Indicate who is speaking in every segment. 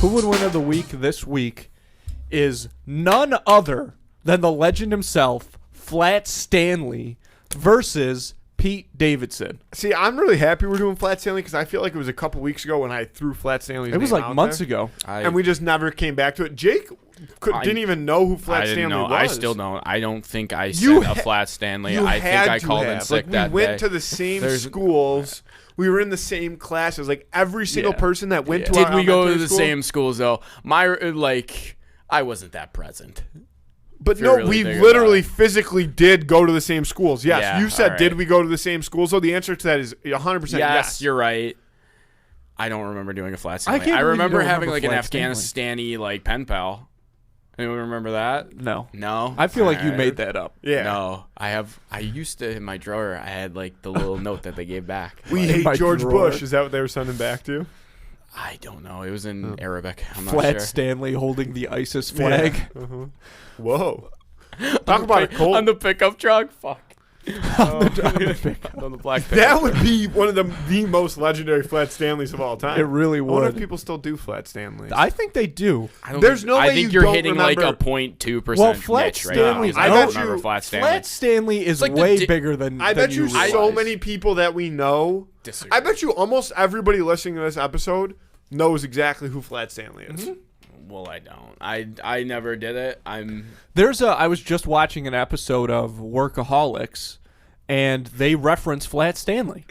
Speaker 1: Who would win of the week this week is none other than the legend himself, Flat Stanley, versus Pete Davison.
Speaker 2: See, I'm really happy we're doing Flat Stanley because I feel like it was a couple weeks ago when I threw Flat Stanley's
Speaker 1: It was
Speaker 2: name
Speaker 1: like
Speaker 2: out
Speaker 1: months
Speaker 2: there,
Speaker 1: ago.
Speaker 2: and we just never came back to it. Jake didn't even know who Flat Stanley was.
Speaker 3: I still don't. I don't think I said a Flat Stanley. I think I called in sick that day.
Speaker 2: We went to the same schools. We were in the same classes. Like every single person that went to our
Speaker 3: Did we go to the
Speaker 2: school,
Speaker 3: same schools though? I wasn't that present.
Speaker 2: But no, we literally physically did go to the same schools. Yes,
Speaker 3: Yeah,
Speaker 2: you said,
Speaker 3: right.
Speaker 2: did we go to the same schools? So the answer to that is 100% yes.
Speaker 3: You're right. I don't remember doing a Flat Stanley.
Speaker 1: can't believe you
Speaker 3: remember
Speaker 1: don't
Speaker 3: having
Speaker 1: remember
Speaker 3: like an
Speaker 1: Flat
Speaker 3: Afghanistani like pen pal. Anyone remember that?
Speaker 1: No.
Speaker 3: No.
Speaker 1: I feel like you
Speaker 3: Alright.
Speaker 1: made that up.
Speaker 2: Yeah.
Speaker 3: No, I used to in my drawer. I had like the little note that they gave back.
Speaker 2: We
Speaker 1: In my
Speaker 2: hate George
Speaker 1: drawer.
Speaker 2: Bush. Is that what they were sending back to?
Speaker 3: I don't know. It was in Arabic. I'm not
Speaker 1: Flat
Speaker 3: sure.
Speaker 1: Stanley holding the ISIS flag.
Speaker 2: Yeah. Uh-huh. Whoa. Talk about a cold.
Speaker 3: on the pickup truck. Fuck.
Speaker 1: On the black pickup.
Speaker 2: That would be one of the most legendary Flat Stanleys of all time.
Speaker 1: It really
Speaker 2: I wonder if
Speaker 1: would.
Speaker 2: people still do Flat Stanleys.
Speaker 1: I think they do.
Speaker 2: There's no
Speaker 3: I
Speaker 2: way
Speaker 3: think
Speaker 2: you
Speaker 3: you're
Speaker 2: don't
Speaker 3: hitting
Speaker 2: remember.
Speaker 3: like a 0.2%
Speaker 1: Well, Flat
Speaker 3: niche right
Speaker 1: Stanley-
Speaker 3: now.
Speaker 2: I
Speaker 3: I
Speaker 2: bet
Speaker 3: don't remember
Speaker 2: you-
Speaker 3: Flat Stanley.
Speaker 1: Flat Stanley is
Speaker 3: like the
Speaker 1: way
Speaker 3: di-
Speaker 1: bigger than
Speaker 2: I bet you
Speaker 1: realize.
Speaker 2: so many people that we know.
Speaker 3: Disagree.
Speaker 2: I bet you almost everybody listening to this episode knows exactly who Flat Stanley is.
Speaker 3: Well, I don't. I never did it.
Speaker 1: I was just watching an episode of Workaholics, and they reference Flat Stanley.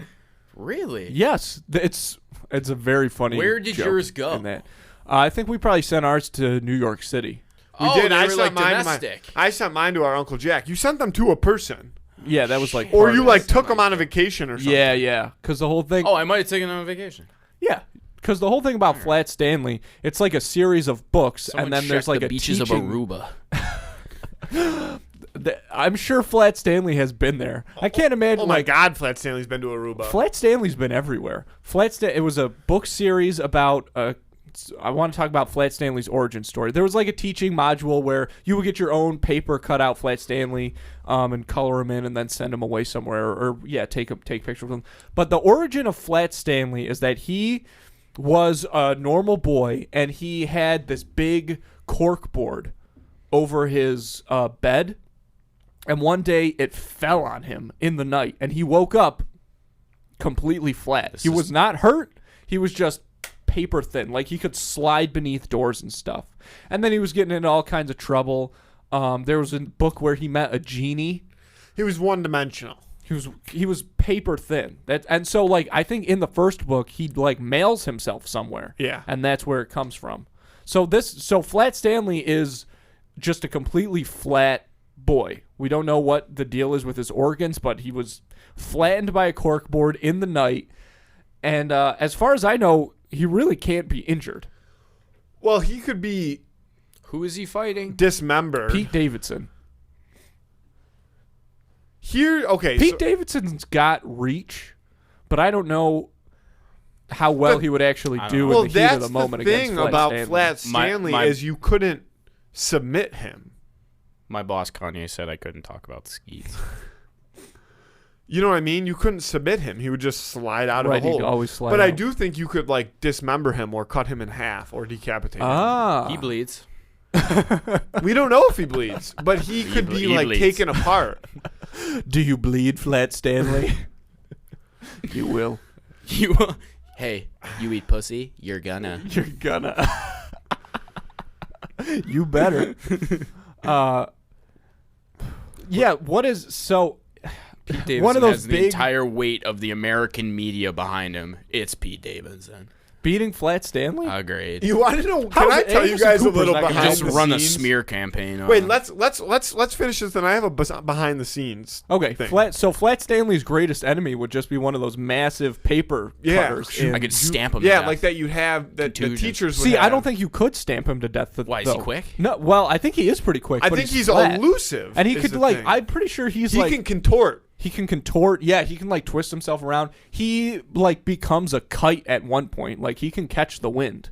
Speaker 3: Really?
Speaker 1: Yes, it's a very funny.
Speaker 3: Where did
Speaker 1: joke
Speaker 3: yours go?
Speaker 1: in that. I think we probably sent ours to New York City.
Speaker 2: We
Speaker 3: Oh,
Speaker 2: did.
Speaker 3: they
Speaker 2: I
Speaker 3: were
Speaker 2: sent
Speaker 3: like
Speaker 2: mine
Speaker 3: domestic.
Speaker 2: I sent mine to our Uncle Jack. You sent them to a person.
Speaker 1: Yeah, that was like.
Speaker 2: Or
Speaker 1: part
Speaker 2: you
Speaker 1: of
Speaker 2: like
Speaker 1: it.
Speaker 2: took them on a vacation or something.
Speaker 1: Yeah, because the whole thing.
Speaker 3: Oh, I might have taken them on vacation.
Speaker 1: Yeah, because the whole thing about Flat Stanley, it's like a series of books,
Speaker 3: Someone
Speaker 1: and then
Speaker 3: check
Speaker 1: there's like
Speaker 3: the
Speaker 1: a
Speaker 3: beaches
Speaker 1: teaching.
Speaker 3: of Aruba.
Speaker 1: I'm sure Flat Stanley has been there. I can't imagine.
Speaker 2: Oh my
Speaker 1: like,
Speaker 2: God, Flat Stanley's been to Aruba.
Speaker 1: Flat Stanley's been everywhere. It was a book series about. I want to talk about Flat Stanley's origin story. There was like a teaching module where you would get your own paper cut out Flat Stanley, and color him in, and then send him away somewhere, or take pictures of him. But the origin of Flat Stanley is that he was a normal boy, and he had this big cork board over his bed, and one day it fell on him in the night, and he woke up completely flat. He was not hurt. He was just paper thin. Like, he could slide beneath doors and stuff. And then he was getting into all kinds of trouble. There was a book where he met a genie.
Speaker 2: He was one-dimensional.
Speaker 1: He was paper thin. And so, like, I think in the first book he like mails himself somewhere.
Speaker 2: Yeah.
Speaker 1: And that's where it comes from. So Flat Stanley is just a completely flat boy. We don't know what the deal is with his organs, but he was flattened by a corkboard in the night. And as far as I know, he really can't be injured.
Speaker 2: Well, he could be
Speaker 3: Who is he fighting?
Speaker 2: dismembered.
Speaker 1: Pete Davidson.
Speaker 2: Pete
Speaker 1: Davidson's got reach, but I don't know how well he would actually do in the heat of the moment against Flat
Speaker 2: about
Speaker 1: Stanley.
Speaker 2: Flat Stanley is you couldn't submit him.
Speaker 3: My boss Kanye said I couldn't talk about skis.
Speaker 2: You know what I mean? You couldn't submit him. He would just slide out of
Speaker 1: Right,
Speaker 2: a hole.
Speaker 1: he could always slide
Speaker 2: But I
Speaker 1: out.
Speaker 2: do think you could like dismember him or cut him in half or decapitate him.
Speaker 1: Ah.
Speaker 3: He bleeds.
Speaker 2: We don't know if he bleeds, but he could be
Speaker 3: he
Speaker 2: like
Speaker 3: bleeds.
Speaker 2: taken apart.
Speaker 1: Do you bleed, Flat Stanley? You will.
Speaker 3: Hey, you eat pussy? You're gonna.
Speaker 1: You're gonna. You better. Yeah, what is so
Speaker 3: Pete Davidson
Speaker 1: one of those
Speaker 3: has the
Speaker 1: big
Speaker 3: entire weight of the American media behind him. It's Pete Davidson.
Speaker 1: beating Flat Stanley?
Speaker 3: Agreed.
Speaker 2: You want to know? Can
Speaker 1: How's
Speaker 2: I tell you
Speaker 1: Anderson
Speaker 2: guys a
Speaker 1: Cooper's
Speaker 2: little
Speaker 1: not gonna
Speaker 2: behind
Speaker 3: Just
Speaker 2: the
Speaker 3: run a
Speaker 2: scenes?
Speaker 3: smear campaign. On
Speaker 2: Wait,
Speaker 3: him.
Speaker 2: let's finish this. Then I have a behind the scenes.
Speaker 1: Okay,
Speaker 2: thing.
Speaker 1: Flat Stanley's greatest enemy would just be one of those massive paper cutters.
Speaker 3: I could stamp him. to
Speaker 2: Yeah,
Speaker 3: death.
Speaker 2: like that you'd have that the
Speaker 3: Contusion.
Speaker 2: teachers would
Speaker 1: See, I
Speaker 2: have.
Speaker 1: don't think you could stamp him to death.
Speaker 3: Why, is he
Speaker 1: though.
Speaker 3: quick?
Speaker 1: No, well, I think he is pretty quick.
Speaker 2: I
Speaker 1: but
Speaker 2: think he's
Speaker 1: flat.
Speaker 2: elusive,
Speaker 1: and he
Speaker 2: is
Speaker 1: could
Speaker 2: the
Speaker 1: like.
Speaker 2: thing.
Speaker 1: I'm pretty sure he's
Speaker 2: he
Speaker 1: like.
Speaker 2: can contort.
Speaker 1: He can contort. Yeah, he can like twist himself around. He like becomes a kite at one point. Like he can catch the wind.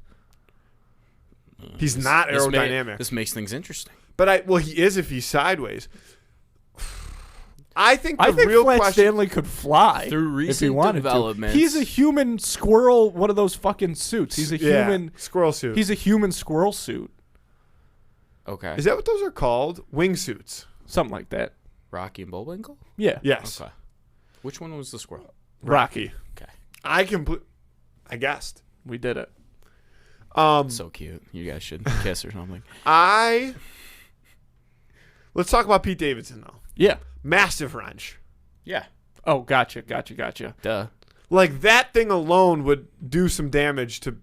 Speaker 2: He's not aerodynamic.
Speaker 3: This makes things interesting.
Speaker 2: But he is if he's sideways. I think
Speaker 1: I
Speaker 2: the
Speaker 1: think
Speaker 2: real
Speaker 1: Flat
Speaker 2: question.
Speaker 1: Stanley could fly
Speaker 3: Through
Speaker 1: if he
Speaker 3: recent
Speaker 1: wanted
Speaker 3: developments.
Speaker 1: to. He's a human squirrel. One of those fucking suits. He's a human
Speaker 2: squirrel suit.
Speaker 1: He's a human squirrel suit.
Speaker 3: Okay.
Speaker 2: Is that what those are called? Wingsuits.
Speaker 1: Something like that.
Speaker 3: Rocky and Bullwinkle?
Speaker 1: Yeah.
Speaker 2: Yes.
Speaker 3: Okay. Which one was the squirrel?
Speaker 1: Rocky.
Speaker 3: Okay.
Speaker 2: I guessed.
Speaker 1: We did it.
Speaker 3: So cute. You guys should kiss or something.
Speaker 2: Let's talk about Pete Davidson though.
Speaker 1: Yeah.
Speaker 2: Massive wrench.
Speaker 3: Yeah.
Speaker 1: Oh, gotcha.
Speaker 3: Duh.
Speaker 2: Like that thing alone would do some damage to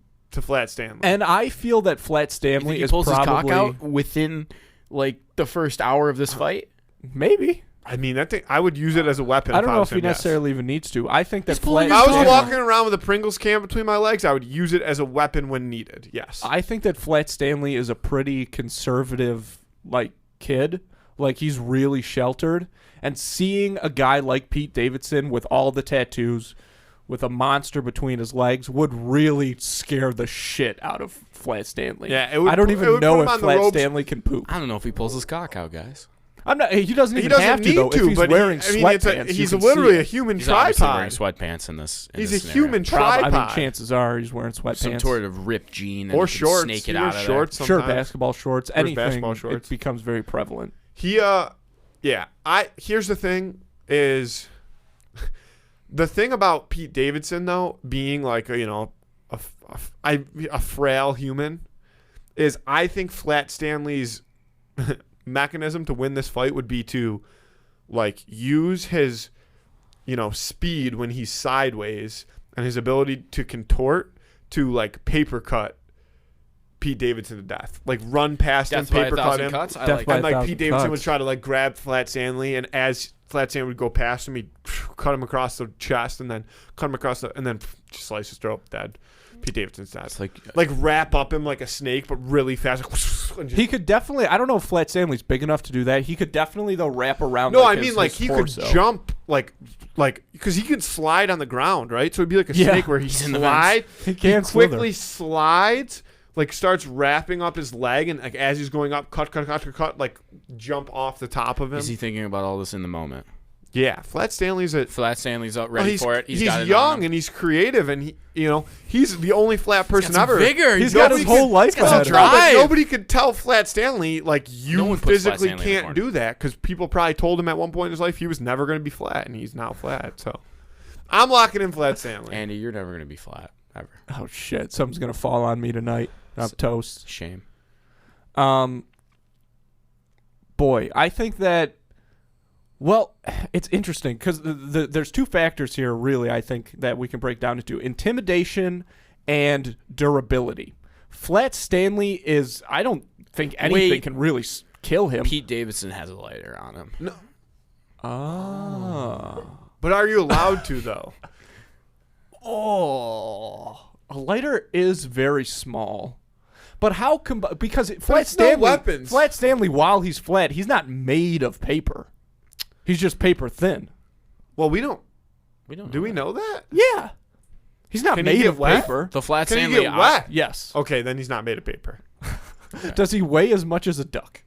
Speaker 2: Flat Stanley.
Speaker 1: And I feel that Flat Stanley
Speaker 3: He
Speaker 1: is
Speaker 3: pulls
Speaker 1: probably
Speaker 3: his cock out within like the first hour of this fight.
Speaker 1: maybe.
Speaker 2: I mean, that thing. I would use it as a weapon.
Speaker 1: I don't know if
Speaker 2: was
Speaker 1: he
Speaker 2: him, yes.
Speaker 1: necessarily even needs to. I think that
Speaker 3: pulling
Speaker 1: Flat
Speaker 2: If I was
Speaker 3: Yeah.
Speaker 2: walking around with a Pringles can between my legs, I would use it as a weapon when needed. Yes.
Speaker 1: I think that Flat Stanley is a pretty conservative like kid. Like he's really sheltered. And seeing a guy like Pete Davidson with all the tattoos, with a monster between his legs, would really scare the shit out of Flat Stanley.
Speaker 2: Yeah, it would-
Speaker 1: I don't
Speaker 2: it
Speaker 1: even
Speaker 2: would
Speaker 1: know
Speaker 2: put him
Speaker 1: if
Speaker 2: on the
Speaker 1: Flat
Speaker 2: ropes.
Speaker 1: Stanley can poop.
Speaker 3: I don't know if he pulls his cock out, guys.
Speaker 1: I'm not. He doesn't
Speaker 2: He
Speaker 1: even
Speaker 2: doesn't
Speaker 1: have to
Speaker 2: need
Speaker 1: though.
Speaker 2: to,
Speaker 1: If he's
Speaker 2: but
Speaker 1: wearing
Speaker 2: it's
Speaker 1: sweatpants, you
Speaker 2: he's
Speaker 1: can
Speaker 2: literally
Speaker 1: see
Speaker 2: a
Speaker 1: it.
Speaker 2: human
Speaker 3: He's obviously wearing
Speaker 2: tripod.
Speaker 3: sweatpants in this.
Speaker 2: He's
Speaker 3: this
Speaker 2: a
Speaker 3: scenario.
Speaker 2: human
Speaker 1: I
Speaker 2: tripod.
Speaker 1: mean, chances are he's wearing sweatpants.
Speaker 3: Some sort of ripped jean and
Speaker 2: Or
Speaker 3: he can
Speaker 2: shorts.
Speaker 3: snake
Speaker 2: He
Speaker 3: it
Speaker 2: wears
Speaker 3: out of
Speaker 2: shorts
Speaker 3: there.
Speaker 1: Sure,
Speaker 2: sometimes.
Speaker 1: basketball shorts,
Speaker 2: Wears
Speaker 1: anything.
Speaker 2: basketball shorts.
Speaker 1: It becomes very prevalent.
Speaker 2: Here's the thing is the thing about Pete Davidson though being like a frail human is I think Flat Stanley's mechanism to win this fight would be to like use his speed when he's sideways and his ability to contort to like paper cut Pete Davidson to death. Like run past him,
Speaker 3: Death by
Speaker 2: paper cut
Speaker 3: 1,000
Speaker 2: him.
Speaker 3: cuts. I
Speaker 1: Death
Speaker 3: like
Speaker 1: by
Speaker 2: And
Speaker 3: that.
Speaker 2: like
Speaker 1: 1,000
Speaker 2: Pete Davidson
Speaker 1: cuts.
Speaker 2: would try to like grab Flat Stanley, and as Flat Stanley would go past him, he'd cut him across the chest, and then cut him across and then just slice his throat. Dead. Pete Davidson's dead.
Speaker 3: It's like
Speaker 2: Wrap up him like a snake, but really fast. And just-
Speaker 1: He could definitely. I don't know if Flat Stanley's big enough to do that. He could definitely though wrap around.
Speaker 2: no,
Speaker 1: like,
Speaker 2: I mean
Speaker 1: his
Speaker 2: like he
Speaker 1: torso.
Speaker 2: could jump like because he could slide on the ground, right? So it'd be like a
Speaker 1: Yeah.
Speaker 2: snake where he
Speaker 3: He's in the
Speaker 2: slides.
Speaker 1: He can
Speaker 2: quickly slides. Like starts wrapping up his leg, and like as he's going up, cut, like jump off the top of him.
Speaker 3: is he thinking about all this in the moment?
Speaker 2: Yeah, Flat Stanley's a
Speaker 3: Flat Stanley's up ready for it.
Speaker 2: He's
Speaker 3: got it on
Speaker 2: young
Speaker 3: him.
Speaker 2: and he's creative, and he's the only flat person
Speaker 3: some
Speaker 2: ever.
Speaker 3: vigor.
Speaker 1: He's got his whole life
Speaker 3: got some
Speaker 1: ahead of him.
Speaker 2: No, but
Speaker 3: drive.
Speaker 2: nobody could tell Flat Stanley like
Speaker 3: No
Speaker 2: you
Speaker 3: one puts Flat
Speaker 2: physically
Speaker 3: Stanley in the
Speaker 2: can't
Speaker 3: corner.
Speaker 2: do that because people probably told him at one point in his life he was never going to be flat, and he's now flat. So I'm locking in Flat Stanley.
Speaker 3: Andy, you're never going to be flat ever.
Speaker 1: Oh shit! Something's gonna fall on me tonight. I'm toast.
Speaker 3: Shame.
Speaker 1: Boy, I think that. Well, it's interesting because there's two factors here, really, I think, that we can break down into intimidation and durability. Flat Stanley is, I don't think anything can really kill him.
Speaker 3: Pete Davidson has a lighter on him.
Speaker 2: No,
Speaker 1: But
Speaker 2: are you allowed to though?
Speaker 1: a lighter is very small. But how come? Because Flat
Speaker 2: There's no
Speaker 1: Stanley,
Speaker 2: weapons.
Speaker 1: Flat Stanley, while he's flat, he's not made of paper. He's just paper thin.
Speaker 2: Well, we don't.
Speaker 3: We don't.
Speaker 2: Do we know that?
Speaker 1: Yeah, he's not
Speaker 2: Can he
Speaker 1: made
Speaker 2: get
Speaker 1: of
Speaker 2: wet?
Speaker 1: paper.
Speaker 3: The Flat
Speaker 2: Can he
Speaker 3: Stanley.
Speaker 2: get wet?
Speaker 1: Yes.
Speaker 2: Okay, then he's not made of paper.
Speaker 1: Does he weigh as much as a duck?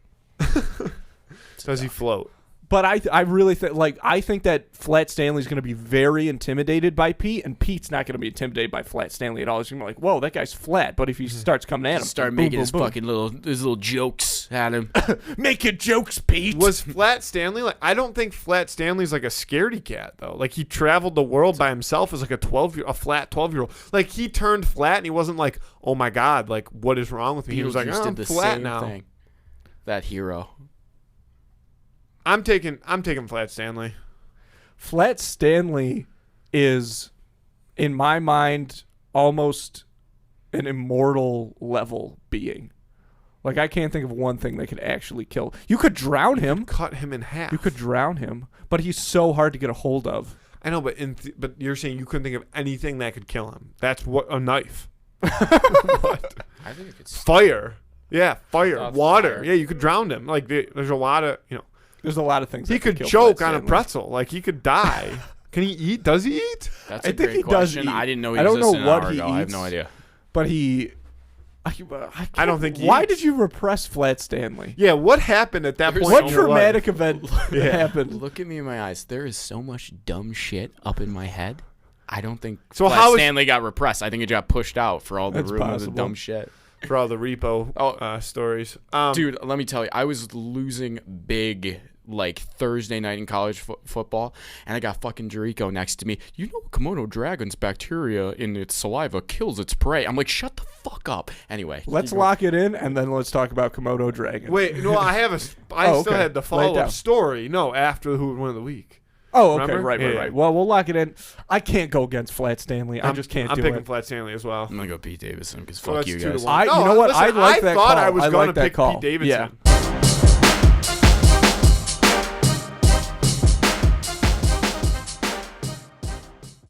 Speaker 2: Does he float?
Speaker 1: But I really think I think that Flat Stanley's going to be very intimidated by Pete, and Pete's not going to be intimidated by Flat Stanley at all. He's going to be like, "Whoa, that guy's flat." But if he starts coming at him,
Speaker 3: Start
Speaker 1: boom,
Speaker 3: making
Speaker 1: boom,
Speaker 3: his
Speaker 1: boom.
Speaker 3: fucking little jokes at him.
Speaker 1: Making jokes, Pete.
Speaker 2: Was Flat Stanley like? I don't think Flat Stanley's like a scaredy cat though. Like he traveled the world by himself as like a flat 12-year-old. Like he turned flat and he wasn't like, oh my god, like what is wrong with me? He was like,
Speaker 3: Beetlejuice
Speaker 2: oh, I'm
Speaker 3: did the
Speaker 2: flat
Speaker 3: same
Speaker 2: now.
Speaker 3: thing. That hero.
Speaker 2: I'm taking Flat Stanley.
Speaker 1: Flat Stanley is, in my mind, almost an immortal level being. Like, I can't think of one thing that could actually kill. You could drown him.
Speaker 2: Cut him in half.
Speaker 1: You could drown him, but he's so hard to get a hold of.
Speaker 2: I know, but but you're saying you couldn't think of anything that could kill him. That's what a knife. What?
Speaker 3: I think it could.
Speaker 2: Fire. Yeah, fire.
Speaker 3: That's
Speaker 2: Water.
Speaker 3: fire.
Speaker 2: Yeah, you could drown him. Like there's a lot of
Speaker 1: There's a lot of things.
Speaker 2: He
Speaker 1: that
Speaker 2: could
Speaker 1: kill
Speaker 2: choke
Speaker 1: Flat
Speaker 2: on a
Speaker 1: Stanley.
Speaker 2: pretzel. Like he could die. Can he eat? Does he eat?
Speaker 3: That's
Speaker 1: I
Speaker 3: a
Speaker 1: think
Speaker 3: great
Speaker 1: he does
Speaker 3: question.
Speaker 1: eat.
Speaker 3: I didn't know he
Speaker 1: I don't know
Speaker 3: existed an
Speaker 1: what
Speaker 3: hour
Speaker 1: he
Speaker 3: ago. I have
Speaker 1: eats.
Speaker 3: no idea.
Speaker 1: But he
Speaker 2: I don't think he
Speaker 1: Why
Speaker 2: eats.
Speaker 1: did you repress Flat Stanley?
Speaker 2: Yeah, what happened at that
Speaker 3: There's
Speaker 2: point?
Speaker 1: What
Speaker 2: in your
Speaker 1: traumatic
Speaker 2: life?
Speaker 1: event happened?
Speaker 3: Look at me in my eyes. There is so much dumb shit up in my head. I don't think
Speaker 2: So
Speaker 3: Flat
Speaker 2: how is-
Speaker 3: Stanley got repressed. I think it got pushed out for all the
Speaker 1: That's
Speaker 3: rumors
Speaker 1: possible.
Speaker 3: of dumb shit.
Speaker 2: For all the repo stories.
Speaker 3: Dude, let me tell you, I was losing big like Thursday night in college football, and I got fucking Jericho next to me. You know, Komodo dragon's bacteria in its saliva kills its prey. I'm like, shut the fuck up. Anyway,
Speaker 1: Let's lock it in, and then let's talk about Komodo dragon.
Speaker 2: Wait, no, I still
Speaker 1: okay.
Speaker 2: had the
Speaker 1: Lay it
Speaker 2: follow-up
Speaker 1: down.
Speaker 2: story. No, after who would win of the week.
Speaker 1: Oh, okay,
Speaker 2: Remember?
Speaker 1: right.
Speaker 2: Yeah.
Speaker 1: Well, we'll lock it in. I can't go against Flat Stanley. I just can't
Speaker 2: I'm
Speaker 1: do
Speaker 2: picking
Speaker 1: it.
Speaker 2: Flat Stanley as well.
Speaker 3: I'm gonna go Pete Davison because
Speaker 2: So
Speaker 3: fuck
Speaker 2: that's
Speaker 3: you
Speaker 2: 2 to
Speaker 3: guys.
Speaker 2: 1.
Speaker 1: You know what?
Speaker 2: Listen,
Speaker 1: I like that
Speaker 2: thought
Speaker 1: call.
Speaker 2: I was
Speaker 1: I
Speaker 2: going
Speaker 1: like
Speaker 2: to
Speaker 1: that
Speaker 2: pick
Speaker 1: call.
Speaker 2: Pete Davidson.
Speaker 1: Yeah.